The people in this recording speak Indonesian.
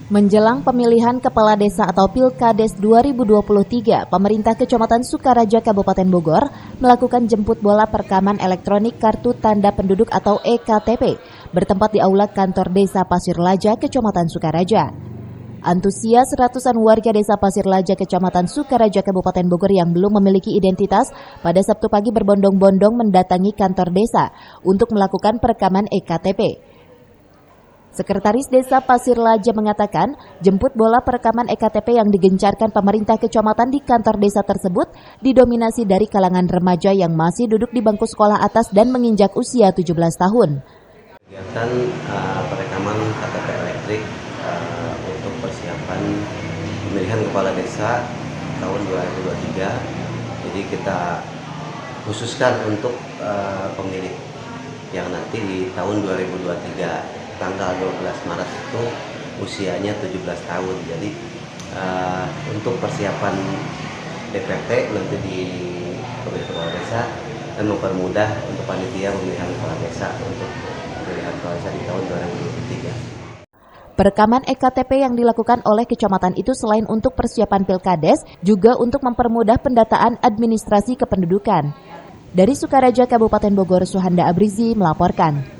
Menjelang pemilihan Kepala Desa atau Pilkades 2023, pemerintah Kecamatan Sukaraja, Kabupaten Bogor melakukan jemput bola perekaman elektronik kartu tanda penduduk atau EKTP bertempat di aula kantor Desa Pasir Laja, Kecamatan Sukaraja. Antusias ratusan warga Desa Pasir Laja, Kecamatan Sukaraja, Kabupaten Bogor yang belum memiliki identitas pada Sabtu pagi berbondong-bondong mendatangi kantor desa untuk melakukan perekaman EKTP. Sekretaris Desa Pasir Laja mengatakan, jemput bola perekaman EKTP yang digencarkan pemerintah kecamatan di kantor desa tersebut didominasi dari kalangan remaja yang masih duduk di bangku sekolah atas dan menginjak usia 17 tahun. Kegiatan perekaman KTP elektrik untuk persiapan pemilihan kepala desa tahun 2023. Jadi kita khususkan untuk pemilih yang nanti di tahun 2023. Tanggal 12 Maret itu usianya 17 tahun. Jadi untuk persiapan DPT nanti di pemilihan kepala desa dan mempermudah untuk panitia pemilihan kepala desa untuk pemilihan kepala desa di tahun 2023. Perekaman EKTP yang dilakukan oleh kecamatan itu selain untuk persiapan Pilkades, juga untuk mempermudah pendataan administrasi kependudukan. Dari Sukaraja, Kabupaten Bogor, Suhanda Abrizi melaporkan.